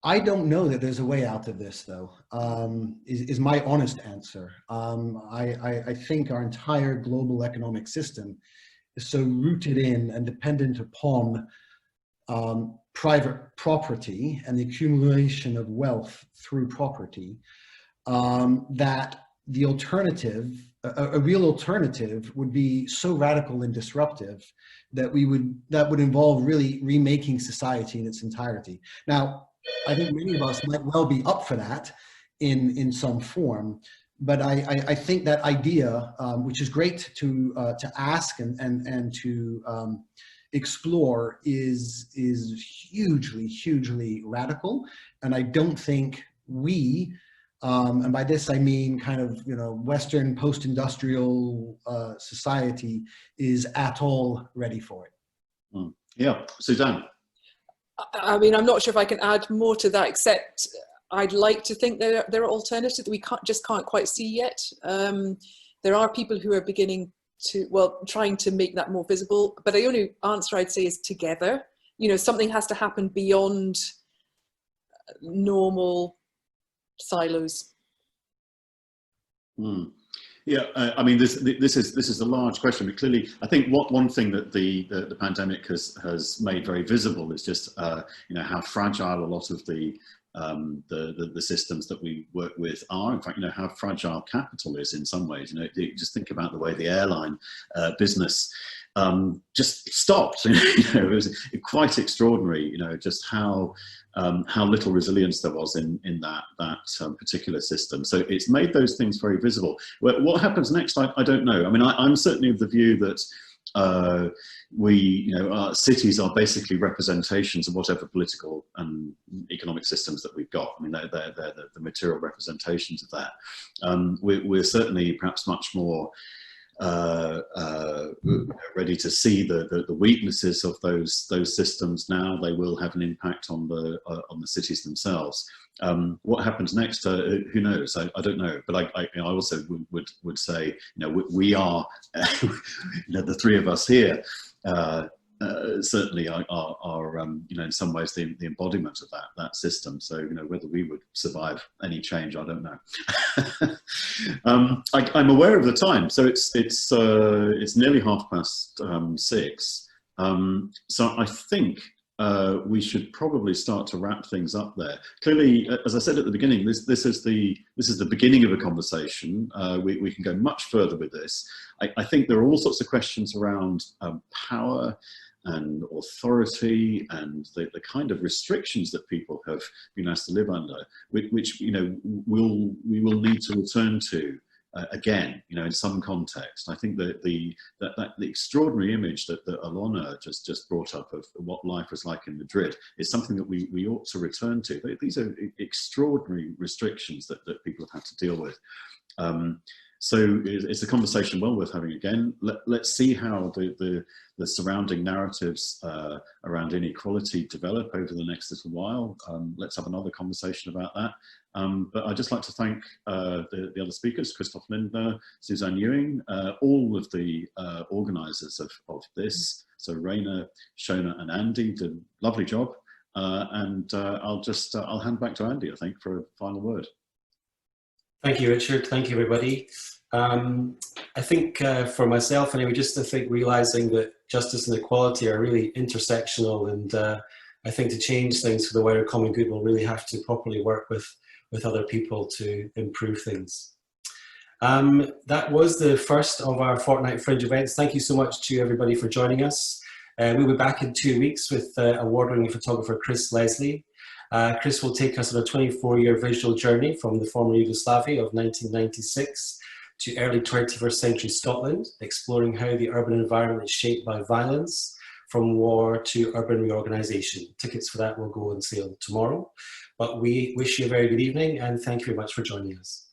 I don't know that there's a way out of this, though, is my honest answer. I think our entire global economic system is so rooted in and dependent upon private property and the accumulation of wealth through property, that the alternative, a real alternative, would be so radical and disruptive that would involve really remaking society in its entirety. Now, I think many of us might well be up for that in some form, but I think that idea, which is great to ask and to explore, is hugely radical, and I don't think we, and by this I mean kind of Western post-industrial society, is at all ready for it. Yeah, Suzanne. I mean, I'm not sure if I can add more to that, except I'd like to think there are alternatives that we can't quite see yet. There are people who are beginning to, trying to make that more visible, but the only answer I'd say is together. Something has to happen beyond normal silos. Yeah, I mean, this is a large question, but clearly, I think one thing that the pandemic has made very visible is just how fragile a lot of the systems that we work with are. In fact, how fragile capital is in some ways. You just think about the way the airline business just stopped. It was quite extraordinary. Just how little resilience there was in that particular system. So it's made those things very visible. What happens next, I don't know. I mean, I'm certainly of the view that our cities are basically representations of whatever political and economic systems that we've got. I mean, they're the material representations of that. We're certainly perhaps much more ready to see the weaknesses of those systems now. They will have an impact on the cities themselves. What happens next? Who knows? I don't know. But I also would say, we are, the three of us here, certainly are in some ways the embodiment of that system. So whether we would survive any change, I don't know. I'm aware of the time, so it's nearly 6:30. So I think we should probably start to wrap things up there. Clearly, as I said at the beginning, this is the beginning of a conversation. We can go much further with this. I think there are all sorts of questions around power and authority and the kind of restrictions that people have been asked to live under, which we will need to return to again, in some context. I think that the extraordinary image that Alona just brought up of what life was like in Madrid is something that we ought to return to. These are extraordinary restrictions that people have had to deal with. So it's a conversation well worth having again. Let's see how the surrounding narratives around inequality develop over the next little while. Let's have another conversation about that. But I'd just like to thank the other speakers, Christoph Lindner, Suzanne Ewing, all of the organisers of this. So Raina, Shona and Andy did a lovely job. And I'll hand back to Andy, I think, for a final word. Thank you, Richard. Thank you, everybody. I think for myself, anyway, just realizing that justice and equality are really intersectional, and I think to change things for the wider common good, we'll really have to properly work with other people to improve things. That was the first of our Fortnight Fringe events. Thank you so much to everybody for joining us. We'll be back in 2 weeks with award-winning photographer Chris Leslie. Chris will take us on a 24-year visual journey from the former Yugoslavia of 1996 to early 21st century Scotland, exploring how the urban environment is shaped by violence, from war to urban reorganisation. Tickets for that will go on sale tomorrow. But we wish you a very good evening and thank you very much for joining us.